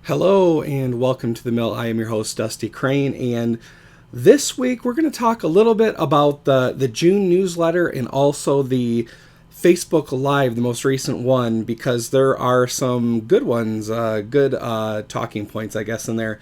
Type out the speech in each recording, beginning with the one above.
Hello and welcome to the Mill. I am your host, Dusty Crane, and this week we're going to talk a little bit about the June newsletter and also the Facebook Live, the most recent one, because there are some good ones, good talking points, I guess, in there.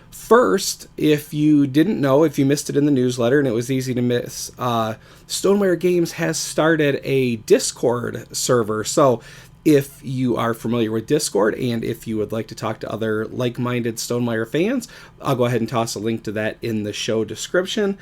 First, if you didn't know, if you missed it in the newsletter and it was easy to miss, Stonemaier Games has started a Discord server. So if you are familiar with Discord and if you would like to talk to other like-minded Stonemaier fans, I'll go ahead and toss a link to that in the show description.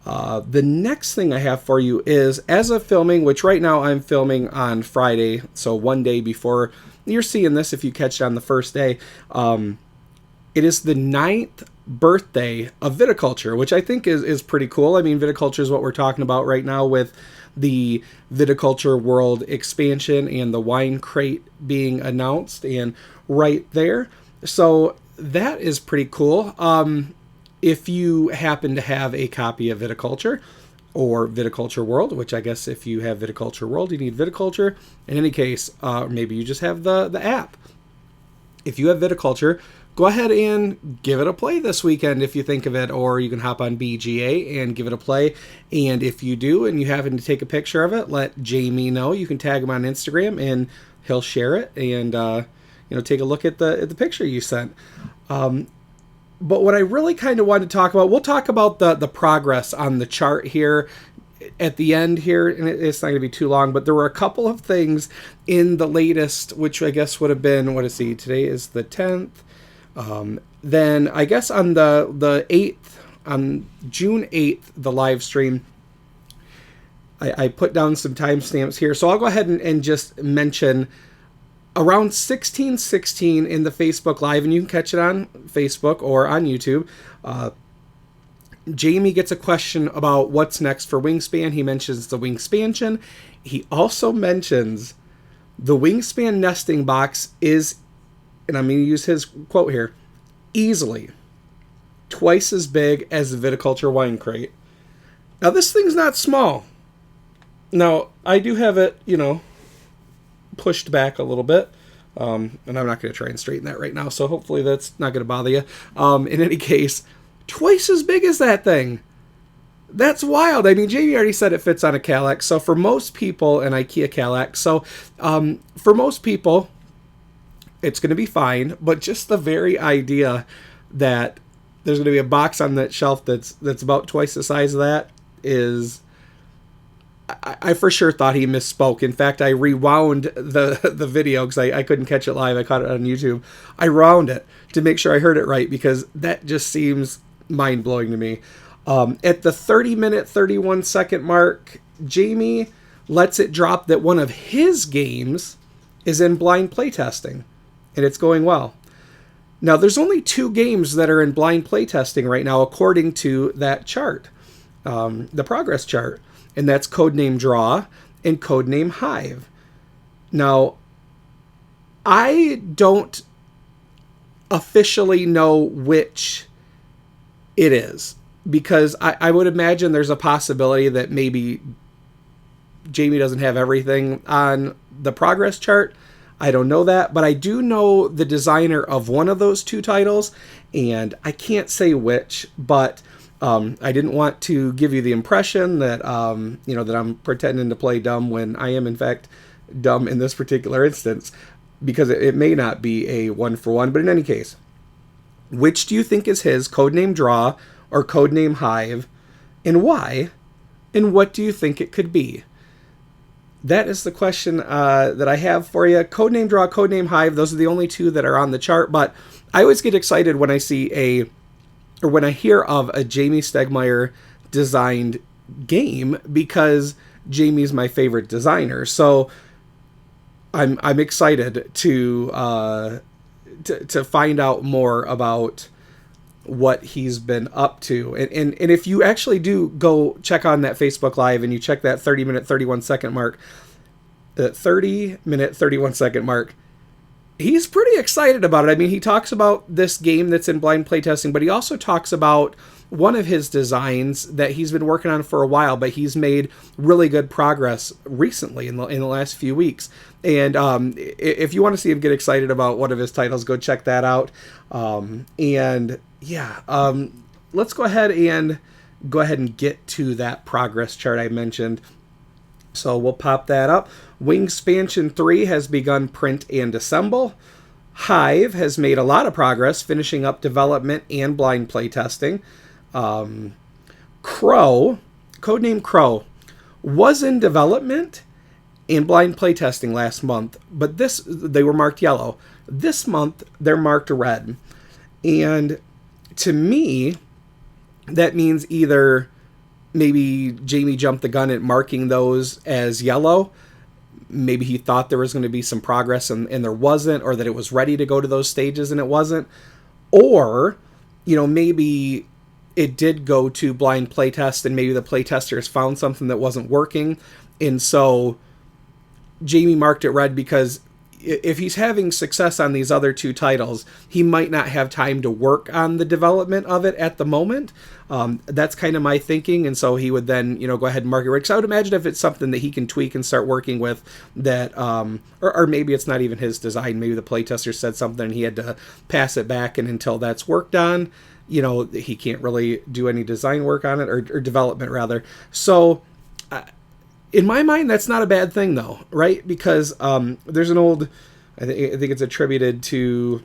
The next thing I have for you is, as of filming, which right now I'm filming on Friday, so one day before you're seeing this, if you catch it on the first day, it is the 9th birthday of viticulture, which I think is pretty cool. I mean, viticulture is what we're talking about right now with the Viticulture World expansion and the wine crate being announced and right there. So that is pretty cool. If you happen to have a copy of Viticulture or Viticulture World, which I guess if you have Viticulture World, you need Viticulture. In any case, maybe you just have the app. If you have Viticulture, go ahead and give it a play this weekend if you think of it, or you can hop on BGA and give it a play. And if you do and you happen to take a picture of it, let Jamey know. You can tag him on Instagram and he'll share it and take a look at the picture you sent. But what I really kind of wanted to talk about, we'll talk about the progress on the chart here at the end here, and it's not going to be too long, but there were a couple of things in the latest, which I guess would have been, today is the 10th. Then I guess on the 8th, on June 8th, the live stream, I put down some timestamps here. So I'll go ahead and just mention around 16:16 in the Facebook Live, and you can catch it on Facebook or on YouTube. Jamey gets a question about what's next for Wingspan. He mentions the Wingspansion. He also mentions the Wingspan Nesting Box is, and I'm going to use his quote here, easily twice as big as the Viticulture wine crate. Now, this thing's not small. Now, I do have it, pushed back a little bit. And I'm not going to try and straighten that right now, so hopefully that's not going to bother you. In any case, twice as big as that thing. That's wild. I mean, Jamey already said it fits on a Calyx. So for most people, an IKEA Calyx. So for most people, it's going to be fine. But just the very idea that there's going to be a box on that shelf that's about twice the size of that is... I for sure thought he misspoke. In fact, I rewound the video because I couldn't catch it live. I caught it on YouTube. I rewound it to make sure I heard it right because that just seems mind-blowing to me. At the 30-minute, 31-second mark, Jamey lets it drop that one of his games is in blind playtesting, and it's going well. Now, there's only 2 games that are in blind playtesting right now, according to that chart, the progress chart. And that's Codename Draw and Codename Hive. Now, I don't officially know which it is, because I would imagine there's a possibility that maybe Jamey doesn't have everything on the progress chart. I don't know that, but I do know the designer of one of those 2 titles, and I can't say which, but... I didn't want to give you the impression that, that I'm pretending to play dumb when I am, in fact, dumb in this particular instance, because it may not be a 1-for-1. But in any case, which do you think is his, Codename Draw or Codename Hive, and why? And what do you think it could be? That is the question that I have for you. Codename Draw, Codename Hive, those are the only 2 that are on the chart, but I always get excited when I see or when I hear of a Jamey Stegmaier designed game, because Jamey's my favorite designer. So I'm excited to find out more about what he's been up to. And if you actually do go check on that Facebook Live and you check that 30-minute, 31-second mark, the 30-minute, 31-second mark, he's pretty excited about it. I mean, he talks about this game that's in blind playtesting, but he also talks about one of his designs that he's been working on for a while, but he's made really good progress recently in the last few weeks. And if you want to see him get excited about one of his titles, go check that out. Let's go ahead and get to that progress chart I mentioned. So we'll pop that up. Wingspan 3 has begun print and assemble. Hive has made a lot of progress, finishing up development and blind playtesting. Crow, codename Crow, was in development and blind playtesting last month, but they were marked yellow. This month, they're marked red. And to me, that means either maybe Jamey jumped the gun at marking those as yellow. Maybe he thought there was going to be some progress and there wasn't, or that it was ready to go to those stages and it wasn't. Or, maybe it did go to blind playtest and maybe the playtesters found something that wasn't working. And so Jamey marked it red because if he's having success on these other two titles, he might not have time to work on the development of it at the moment. That's kind of my thinking, and so he would then, go ahead and mark it red. Because I would imagine if it's something that he can tweak and start working with, that, or maybe it's not even his design. Maybe the playtester said something and he had to pass it back, and until that's worked on, he can't really do any design work on it, or development rather. So in my mind, that's not a bad thing, though, right? Because there's an old, I think it's attributed to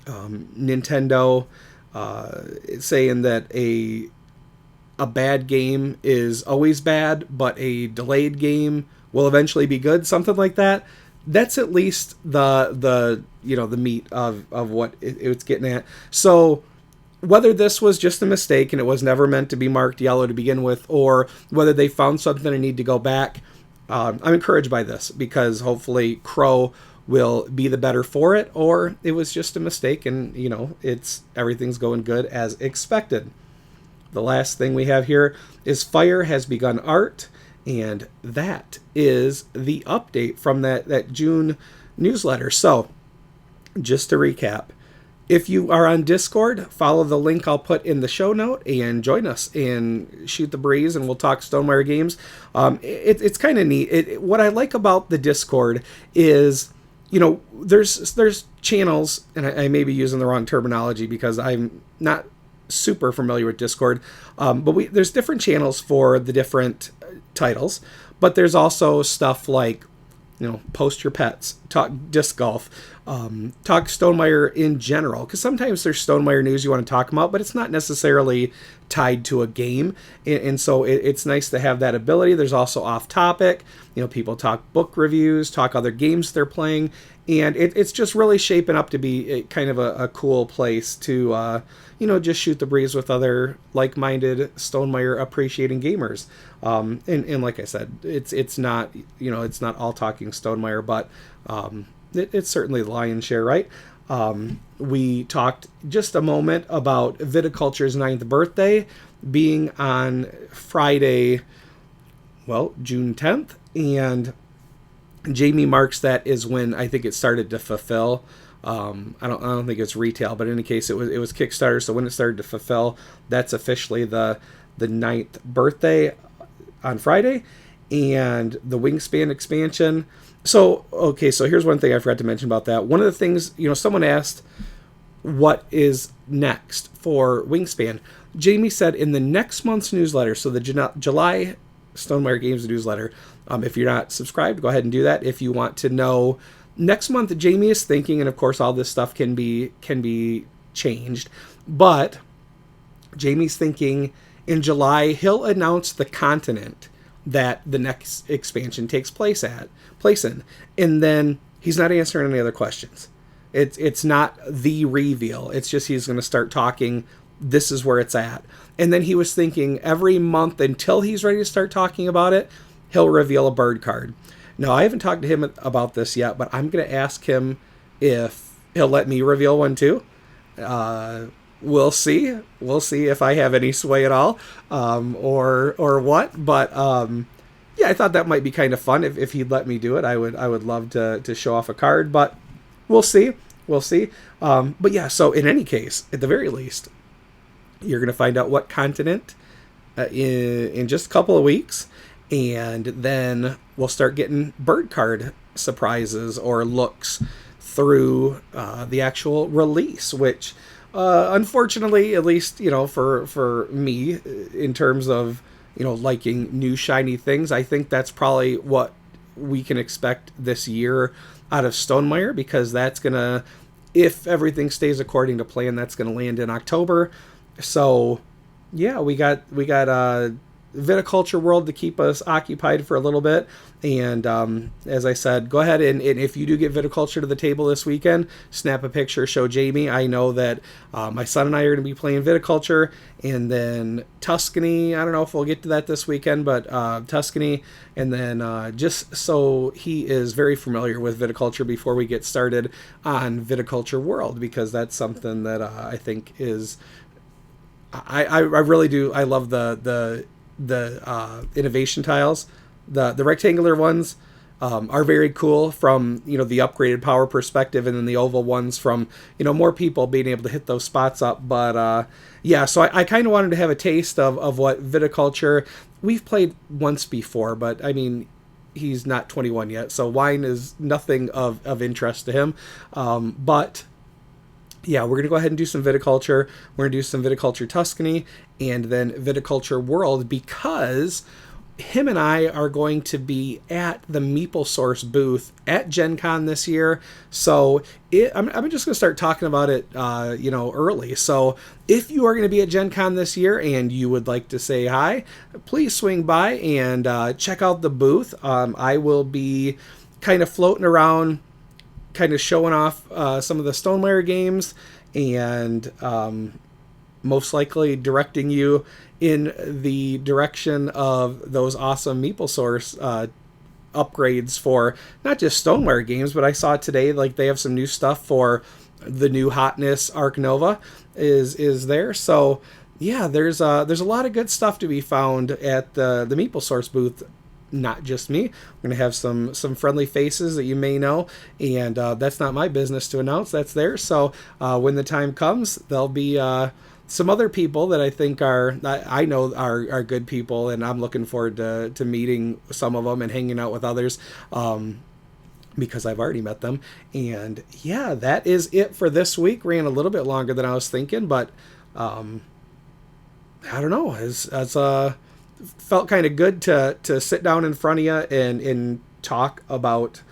Nintendo, saying that a bad game is always bad, but a delayed game will eventually be good, something like that. That's at least the meat of what it's getting at. So whether this was just a mistake and it was never meant to be marked yellow to begin with, or whether they found something and need to go back, I'm encouraged by this, because hopefully Crow will be the better for it, or it was just a mistake and, everything's going good as expected. The last thing we have here is Fire has begun art, and that is the update from that June newsletter. So, just to recap, if you are on Discord, follow the link I'll put in the show note and join us and shoot the breeze, and we'll talk Stonemaier games. It's kind of neat. What I like about the Discord is, there's channels, and I may be using the wrong terminology because I'm not super familiar with Discord, but there's different channels for the different titles, but there's also stuff like, post your pets, talk disc golf, talk Stonemaier in general, because sometimes there's Stonemaier news you want to talk about, but it's not necessarily tied to a game, and so it's nice to have that ability. There's also off topic, people talk book reviews, talk other games they're playing, and it's just really shaping up to be kind of a cool place to just shoot the breeze with other like-minded Stonemaier appreciating gamers. And like I said, it's not it's not all talking Stonemaier, but it's certainly the lion's share, right? We talked just a moment about Viticulture's 9th birthday being on Friday, June 10th, and Jamey marks that is when I think it started to fulfill. I don't think it's retail, but in any case, it was Kickstarter. So when it started to fulfill, that's officially the 9th birthday on Friday, and the Wingspan expansion. So here's one thing I forgot to mention about that. One of the things, someone asked, what is next for Wingspan? Jamey said in the next month's newsletter, so the July Stonemaier Games newsletter, if you're not subscribed, go ahead and do that. If you want to know, next month Jamey is thinking, and of course all this stuff can be changed, but Jamey's thinking in July he'll announce the continent that the next expansion takes place in, and then he's not answering any other questions. It's not the reveal. It's just he's going to start talking. This is where it's at. And then he was thinking every month until he's ready to start talking about it, he'll reveal a bird card. Now, I haven't talked to him about this yet, but I'm going to ask him if he'll let me reveal one too. We'll see. We'll see if I have any sway at all, or what. But yeah, I thought that might be kind of fun if he'd let me do it. I would love to show off a card, but we'll see. We'll see. But yeah, so in any case, at the very least, You're going to find out what continent in just a couple of weeks. And then we'll start getting bird card surprises or looks through the actual release, which unfortunately, at least, for me, in terms of, liking new shiny things, I think that's probably what we can expect this year out of Stonemaier, because that's going to, if everything stays according to plan, that's going to land in October. So, yeah, we got Viticulture World to keep us occupied for a little bit. And as I said, go ahead and if you do get Viticulture to the table this weekend, snap a picture, show Jamey. I know that my son and I are going to be playing Viticulture. And then Tuscany, I don't know if we'll get to that this weekend, but Tuscany. And then just so he is very familiar with Viticulture before we get started on Viticulture World, because that's something that I think is... I really do. I love the innovation tiles. The rectangular ones are very cool from the upgraded power perspective, and then the oval ones from more people being able to hit those spots up. But yeah, so I kind of wanted to have a taste of what Viticulture. We've played once before, but I mean, he's not 21 yet, so wine is nothing of interest to him. But yeah, we're going to go ahead and do some Viticulture. We're going to do some Viticulture Tuscany and then Viticulture World, because him and I are going to be at the Meeple Source booth at Gen Con this year. So I'm just going to start talking about it, early. So if you are going to be at Gen Con this year and you would like to say hi, please swing by and check out the booth. I will be kind of floating around, kind of showing off some of the Stonemaier games, and most likely directing you in the direction of those awesome Meeple Source upgrades for not just Stonemaier games, but I saw today like they have some new stuff for the new Hotness Arc Nova is there. So yeah, there's a lot of good stuff to be found at the Meeple Source booth. Not just me. We're going to have some friendly faces that you may know, and that's not my business to announce. That's theirs. So when the time comes, there'll be some other people that I think I know are good people, and I'm looking forward to meeting some of them and hanging out with others, because I've already met them. And yeah, that is it for this week. Ran a little bit longer than I was thinking, but I don't know. As felt kind of good to sit down in front of you and talk about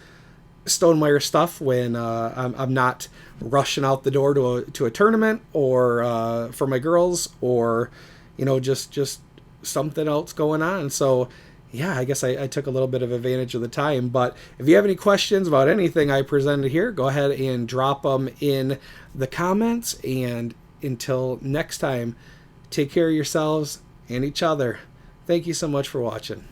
Stonemaier stuff when I'm not rushing out the door to a tournament or for my girls, or just something else going on. So yeah, I guess I took a little bit of advantage of the time. But if you have any questions about anything I presented here, go ahead and drop them in the comments. And until next time, take care of yourselves and each other. Thank you so much for watching.